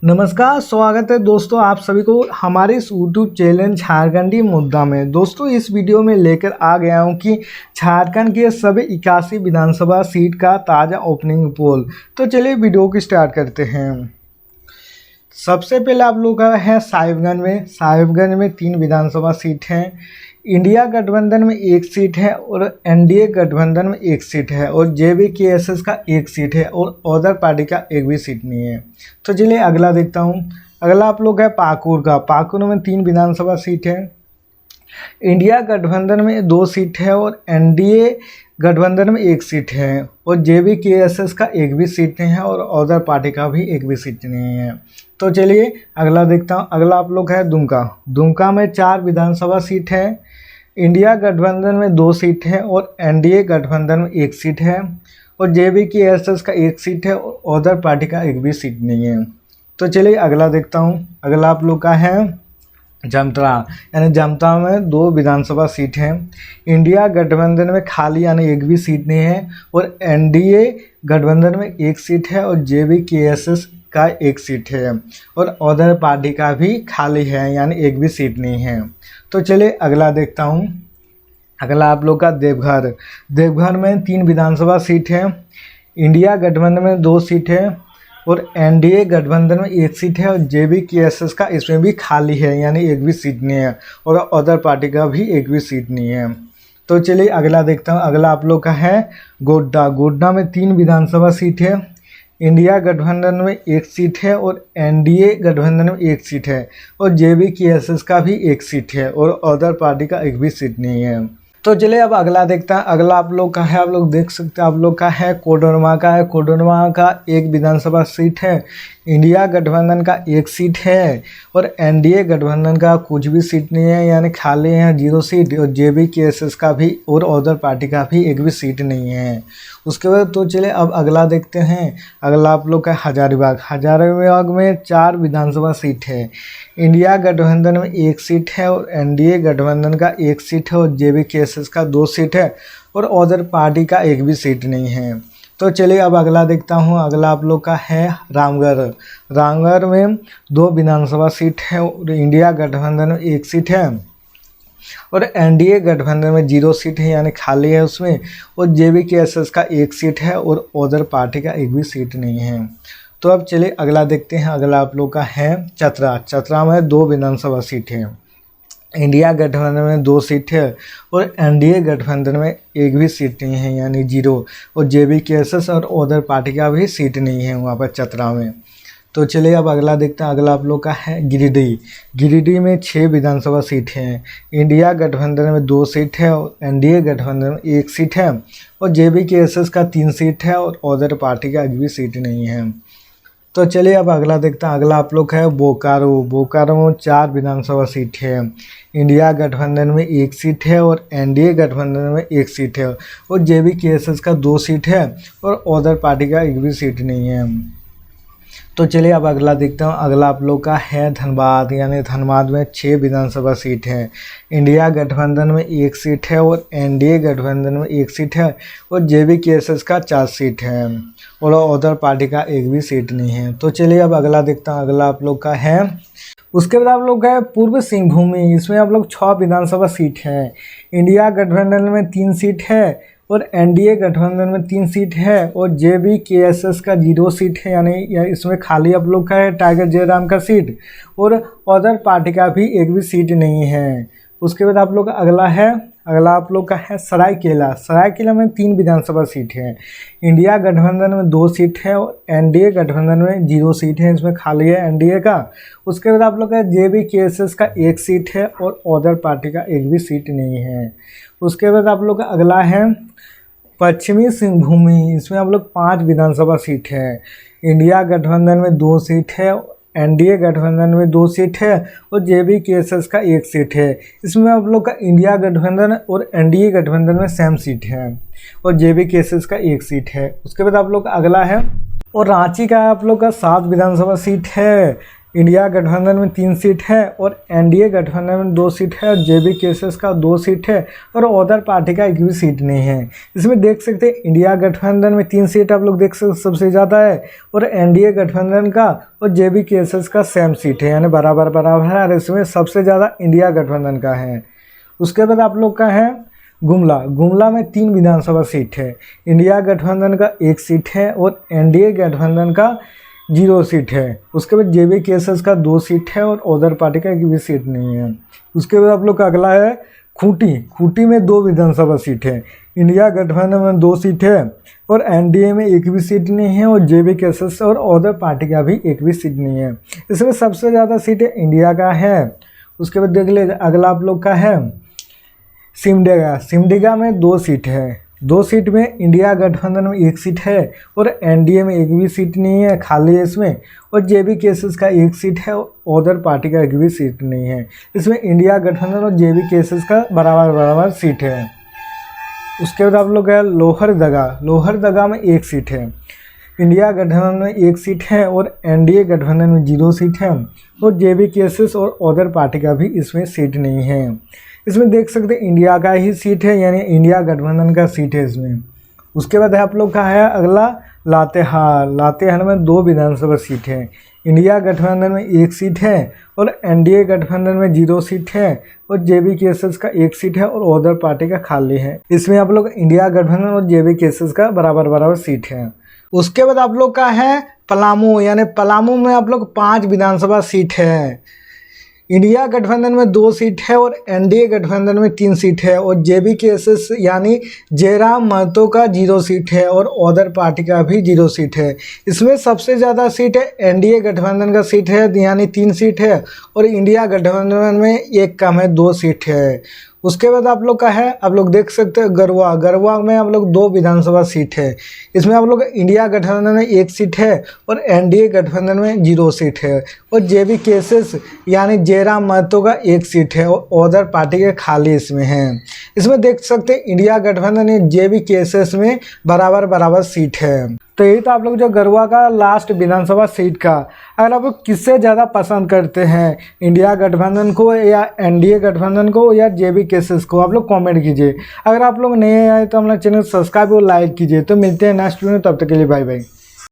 नमस्कार, स्वागत है दोस्तों आप सभी को हमारे इस यूट्यूब चैनल झारखंडी मुद्दा में। दोस्तों इस वीडियो में लेकर आ गया हूं कि झारखंड के सभी 81 विधानसभा सीट का ताज़ा ओपनिंग पोल। तो चलिए वीडियो को स्टार्ट करते हैं। सबसे पहले आप लोग का है साहिबगंज में 3 विधानसभा सीट हैं। इंडिया गठबंधन में 1 सीट है और एनडीए गठबंधन में 1 सीट है और जेवीकेएसएस का 1 सीट है और अदर पार्टी का 1 भी सीट नहीं है। तो चलिए अगला देखता हूँ। अगला आप लोग है पाकुर में 3 विधानसभा सीट है। इंडिया गठबंधन में 2 सीट है और एनडीए गठबंधन में 1 सीट है और जेवीकेएसएस का 1 भी सीट नहीं है और अदर पार्टी का भी 1 भी सीट नहीं है। तो चलिए अगला देखता हूँ। अगला आप लोग है दुमका में 4 विधानसभा सीट है। इंडिया गठबंधन में 2 सीट है और एनडीए गठबंधन में 1 सीट है और जेवीकेएसएस का 1 सीट है और अदर पार्टी का 1 भी सीट नहीं है। तो चलिए अगला देखता हूँ। अगला आप लोग का है जामताड़ा में 2 विधानसभा सीट हैं। इंडिया गठबंधन में खाली यानी 1 भी सीट नहीं है और एनडीए गठबंधन में 1 सीट है और जेवीकेएसएस का 1 सीट है और अदर पार्टी का भी खाली है यानी 1 भी सीट नहीं है। तो चलिए अगला देखता हूँ। अगला आप लोग का देवघर में 3 विधानसभा सीट है। इंडिया गठबंधन में 2 सीट है और एनडीए गठबंधन में 1 सीट है और जेवीकेएसएस का इसमें भी खाली है यानी 1 भी सीट नहीं है और अदर पार्टी का भी 1 भी सीट नहीं है। तो चलिए अगला देखता हूँ। अगला आप लोग का है गोड्डा में 3 विधानसभा सीट है। इंडिया गठबंधन में 1 सीट है और एनडीए गठबंधन में 1 सीट है और जेवीकेएसएस का भी 1 सीट है और अदर पार्टी का 1 भी सीट नहीं है। तो चलिए अब अगला देखता है। अगला आप लोग का है, आप लोग देख सकते हैं, आप लोग का है कोडरमा का 1 विधानसभा सीट है। इंडिया गठबंधन का 1 सीट है और एनडीए गठबंधन का कुछ भी सीट नहीं है यानी खाली है 0 सीट और जेवीकेएसएस का भी और अदर पार्टी का भी 1 भी सीट नहीं है। उसके बाद तो चलिए अब अगला देखते हैं। अगला आप लोग का हजारीबाग में 4 विधानसभा सीट है। इंडिया गठबंधन में 1 सीट है और एनडीए गठबंधन का 1 सीट है और जेवीकेएसएस का 2 सीट है और अदर पार्टी का 1 भी सीट नहीं है। तो चलिए अब अगला देखता हूँ। अगला आप लोग का है रामगढ़ में 2 विधानसभा सीट है और इंडिया गठबंधन में 1 सीट है और एनडीए गठबंधन में 0 सीट है यानी खाली है उसमें और जेवीकेएसएस का 1 सीट है और अदर पार्टी का 1 भी सीट नहीं है। तो अब चलिए अगला देखते हैं। अगला आप लोग का है चतरा में 2 विधानसभा सीट है। इंडिया गठबंधन में 2 सीट है और एनडीए गठबंधन में 1 भी सीट नहीं है यानी 0 और जेवीकेएसएस और अदर पार्टी का भी सीट नहीं है वहाँ पर चतरा में। तो चलिए अब अगला देखते हैं। अगला आप लोग का है गिरिडीह में 6 विधानसभा सीट हैं। इंडिया गठबंधन में 2 सीट है और एनडीए गठबंधन में 1 सीट है और जेवीकेएसएस का 3 सीट है और अदर पार्टी का 1 भी सीट नहीं है। तो चलिए अब अगला देखते हैं। अगला आप लोग है बोकारो में 4 विधानसभा सीट है। इंडिया गठबंधन में 1 सीट है और एनडीए गठबंधन में 1 सीट है और जेवीकेएसएस का 2 सीट है और अदर पार्टी का 1 भी सीट नहीं है। तो चलिए अब अगला देखता हूँ। अगला आप लोग का है धनबाद में 6 विधानसभा सीट है। इंडिया गठबंधन में 1 सीट है और एनडीए गठबंधन में 1 सीट है और जेवीकेएसएस का 4 सीट है और अदर पार्टी का 1 भी सीट नहीं है। तो चलिए अब अगला देखता हूँ। अगला आप लोग का है, उसके बाद आप लोग का है पूर्वी सिंहभूम। इसमें आप लोग 6 विधानसभा सीट है। इंडिया गठबंधन में 3 सीट है और एनडीए गठबंधन में 3 सीट है और जेवीकेएसएस का 0 सीट है यानी इसमें खाली आप लोग का है टाइगर जयराम का सीट और अदर पार्टी का भी 1 भी सीट नहीं है। उसके बाद आप लोग का अगला आप लोग का है सरायकेला में 3 विधानसभा सीट है। इंडिया गठबंधन में 2 सीट है और एनडीए गठबंधन में 0 सीट है, इसमें खाली है एनडीए का। उसके बाद आप लोग का जेवीकेएसएस का 1 सीट है और अदर पार्टी का 1 भी सीट नहीं है। उसके बाद आप लोग का अगला है पश्चिमी सिंहभूम। इसमें आप लोग 5 विधानसभा सीट है। इंडिया गठबंधन में 2 सीट है, एनडीए गठबंधन में 2 सीट है और जेवीकेएसएस का 1 सीट है। इसमें आप लोग का इंडिया गठबंधन और एनडीए गठबंधन में सेम सीट है और जेवीकेएसएस का 1 सीट है। उसके बाद आप लोग का अगला है और रांची का आप लोग का 7 विधानसभा सीट है। इंडिया गठबंधन में 3 सीट है और एनडीए गठबंधन में 2 सीट है और जेबी केसेस का 2 सीट है और अदर पार्टी का एक भी सीट नहीं है। इसमें देख सकते हैं इंडिया गठबंधन में 3 सीट आप लोग देख सकते सबसे ज़्यादा है और एनडीए गठबंधन का और जेबी केसेस का सेम सीट है, यानी बराबर बराबर है और इसमें सबसे ज़्यादा इंडिया गठबंधन का है। उसके बाद आप लोग का है गुमला में 3 विधानसभा सीट है। इंडिया गठबंधन का 1 सीट है और एनडीए गठबंधन का 0 सीट है। उसके बाद जेबी केसेस का 2 सीट है और अदर पार्टी का एक भी सीट नहीं है। उसके बाद आप लोग का अगला है खूंटी में 2 विधानसभा सीट है। इंडिया गठबंधन में 2 सीट है और एनडीए में एक भी सीट नहीं है और जेबी केसेस और अदर पार्टी का भी एक भी सीट नहीं है। इसमें सबसे ज़्यादा सीट इंडिया का है। उसके बाद देख ले अगला आप लोग का है सिमडेगा में 2 सीट है। 2 सीट में इंडिया गठबंधन में 1 सीट है और एनडीए में एक भी सीट नहीं है, खाली है इसमें, और जेबी केसेस का 1 सीट है और अदर पार्टी का एक भी सीट नहीं है। इसमें इंडिया गठबंधन और जेबी केसेस का बराबर बराबर सीट है। उसके बाद आप लोग है लोहरदगा में 1 सीट है। इंडिया गठबंधन में 1 सीट है और एनडीए गठबंधन में 0 सीट है और जेबी केसेस और अदर पार्टी का भी इसमें सीट नहीं है। इसमें देख सकते हैं इंडिया का ही सीट है, यानी इंडिया गठबंधन का सीट है इसमें। उसके बाद आप लोग का है अगला लातेहार में 2 विधानसभा सीट है। इंडिया गठबंधन में 1 सीट है और एनडीए गठबंधन में 0 सीट है और जेबी केसेस का 1 सीट है और अदर पार्टी का खाली है। इसमें आप लोग इंडिया गठबंधन और जेबी केसेस का बराबर बराबर सीट है। उसके बाद आप लोग का है पलामू, यानी पलामू में आप लोग 5 विधानसभा सीट है। इंडिया गठबंधन में 2 सीट है और एनडीए गठबंधन में 3 सीट है और जेबी केसेस यानी जयराम महतो का 0 सीट है और अदर पार्टी का भी 0 सीट है। इसमें सबसे ज़्यादा सीट है एनडीए गठबंधन का सीट है, यानी 3 सीट है और इंडिया गठबंधन में 1 कम है, 2 सीट है। उसके बाद आप लोग का है, आप लोग देख सकते हैं गरवा में आप लोग 2 विधानसभा सीट है। इसमें आप लोग इंडिया गठबंधन में 1 सीट है और एनडीए गठबंधन में 0 सीट है और जेबी केसेस यानी जयराम महतो का 1 सीट है और अदर पार्टी के खाली इसमें है। इसमें देख सकते हैं इंडिया गठबंधन या जेबी केसेस में बराबर बराबर सीट है। तो यही तो आप लोग जो गरवा का लास्ट विधानसभा सीट का, अगर आप लोग किससे ज़्यादा पसंद करते हैं, इंडिया गठबंधन को या एनडीए गठबंधन को या जेबी केसेस को, आप लोग कमेंट कीजिए। अगर आप लोग नए आए तो हमारा चैनल सब्सक्राइब और लाइक कीजिए। तो मिलते हैं नेक्स्ट वीडियो में, तब तक के लिए बाय बाय।